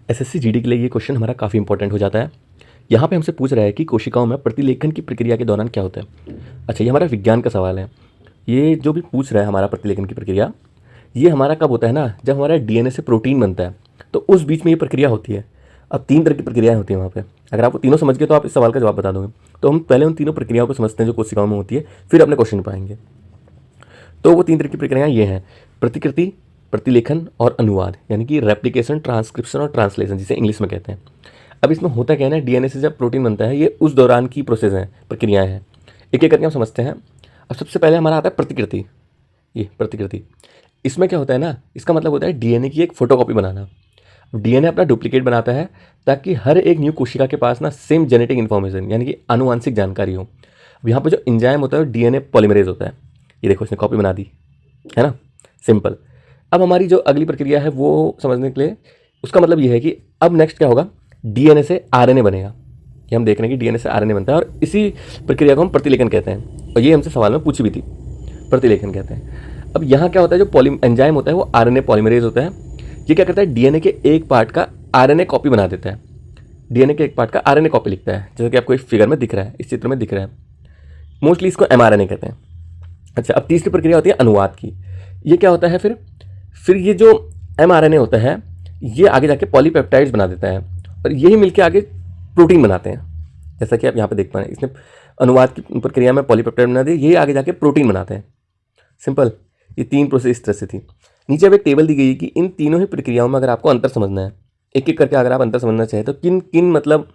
SSC GD के लिए ये क्वेश्चन हमारा काफ़ी इंपॉर्टेंट हो जाता है। यहाँ पे हमसे पूछ रहा है कि कोशिकाओं में प्रतिलेखन की प्रक्रिया के दौरान क्या होता है। अच्छा, ये हमारा विज्ञान का सवाल है। ये जो भी पूछ रहा है हमारा प्रतिलेखन की प्रक्रिया, ये हमारा कब होता है ना, जब हमारा डीएनए से प्रोटीन बनता है, तो उस बीच में ये प्रक्रिया होती है। अब 3 तरह की प्रक्रियाएं होती हैं वहाँ पे। अगर आप वो तीनों समझ गए तो आप इस सवाल का जवाब बता दोगे। तो हम पहले उन तीनों प्रक्रियाओं को समझते हैं जो कोशिकाओं में होती है, फिर अपने क्वेश्चन पर आएंगे। तो वो 3 तरह की प्रक्रियाएं ये हैं: प्रतिकृति, प्रतिलेखन और अनुवाद, यानी कि रेप्लिकेशन, ट्रांसक्रिप्शन और ट्रांसलेशन, जिसे इंग्लिश में कहते हैं। अब इसमें होता क्या है ना, डीएनए से जब प्रोटीन बनता है, ये उस दौरान की प्रोसेस है, प्रक्रियाएं हैं। एक एक करके हम समझते हैं। अब सबसे पहले हमारा आता है प्रतिकृति। ये प्रतिकृति, इसमें क्या होता है ना, इसका मतलब होता है डीएनए की एक फोटोकॉपी बनाना। डीएनए अपना डुप्लीकेट बनाता है ताकि हर एक न्यू कोशिका के पास ना सेम जेनेटिक इन्फॉर्मेशन, यानी कि आनुवंशिक जानकारी हो। अब यहाँ पे जो एंजाइम होता है डीएनए पॉलीमरेज होता है। ये देखो, इसने कॉपी बना दी है ना, सिंपल। अब हमारी जो अगली प्रक्रिया है वो समझने के लिए, उसका मतलब ये है कि अब नेक्स्ट क्या होगा, डीएनए से आरएनए बनेगा। कि हम देख रहे हैं कि डीएनए से आरएनए बनता है, और इसी प्रक्रिया को हम प्रतिलेखन कहते हैं। और ये हमसे सवाल में पूछी भी थी, प्रतिलेखन कहते हैं। अब यहाँ क्या होता है, जो पॉली एंजाइम होता है वो आरएनए पॉलीमरेज होता है। ये क्या करता है, डीएनए के एक पार्ट का आरएनए कॉपी बना देता है। डीएनए के एक पार्ट का आरएनए कॉपी लिखता है, जैसे कि आपको इस फिगर में दिख रहा है, इस चित्र में दिख रहा है। मोस्टली इसको एमआरएनए कहते हैं। अच्छा, अब तीसरी प्रक्रिया होती है अनुवाद की। ये क्या होता है, फिर ये जो एमआरएनए होता है, ये आगे जाके पॉलीपेप्टाइड्स बना देता है, और यही मिलके आगे प्रोटीन बनाते हैं। जैसा कि आप यहाँ पे देख पा रहे हैं, इसने अनुवाद की प्रक्रिया में पॉलीपेप्टाइड बना दिए, ये आगे जाके प्रोटीन बनाते हैं। सिंपल। ये 3 प्रोसेस इस तरह से थी। नीचे अब एक टेबल दी गई है कि इन तीनों ही प्रक्रियाओं में अगर आपको अंतर समझना है, एक एक करके अगर आप अंतर समझना चाहें, तो किन किन मतलब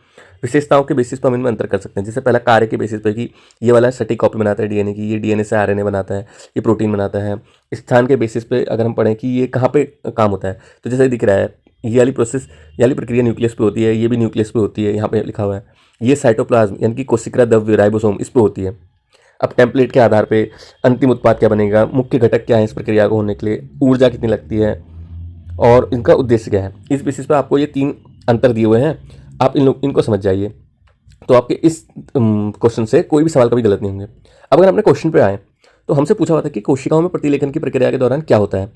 विशेषताओं के बेसिस पर हम इनमें अंतर कर सकते हैं। जैसे पहला कार्य के बेसिस पर कि ये वाला सटीक कॉपी बनाता है डीएनए की, ये डीएनए से आरएनए बनाता है, ये प्रोटीन बनाता है। स्थान के बेसिस पे अगर हम पढ़ें कि ये कहाँ पे काम होता है, तो जैसे दिख रहा है, ये वाली प्रोसेस, ये वाली प्रक्रिया न्यूक्लियस पे होती है, ये भी न्यूक्लियस पे होती है, यहाँ पे लिखा हुआ है। ये साइटोप्लाज्म यानी कि कोशिका द्रव्य राइबोसोम, इस पे होती है। अब टेम्पलेट के आधार पे अंतिम उत्पाद क्या बनेगा, मुख्य घटक क्या है इस प्रक्रिया को होने के लिए, ऊर्जा कितनी लगती है, और इनका उद्देश्य क्या है, इस बेसिस पे आपको ये 3 अंतर दिए हुए हैं। आप इनको समझ जाइए, तो आपके इस क्वेश्चन से कोई भी सवाल कभी गलत नहीं होंगे। अब अगर अपने क्वेश्चन पे आए, तो हमसे पूछा हुआ था कि कोशिकाओं में प्रतिलेखन की प्रक्रिया के दौरान क्या होता है।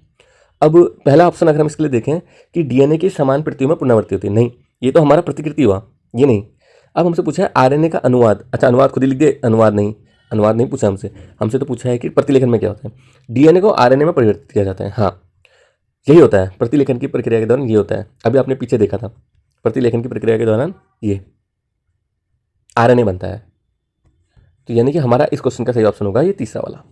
अब पहला ऑप्शन अगर हम इसके लिए देखें कि डीएनए की समान प्रतियों में पुनरावृत्ति होती है, नहीं, ये तो हमारा प्रतिकृति हुआ, ये नहीं। अब हमसे पूछा है आरएनए का अनुवाद। अच्छा, अनुवाद खुद ही लिख दे, अनुवाद नहीं, अनुवाद नहीं पूछा हमसे। हमसे तो पूछा है कि प्रतिलेखन में क्या होता है। डीएनए को आरएनए में परिवर्तित किया जाता है, हाँ, यही होता है प्रतिलेखन की प्रक्रिया के दौरान, ये होता है। अभी आपने पीछे देखा था, प्रतिलेखन की प्रक्रिया के दौरान ये आरएनए बनता है। तो यानी कि हमारा इस क्वेश्चन का सही ऑप्शन होगा ये तीसरा वाला।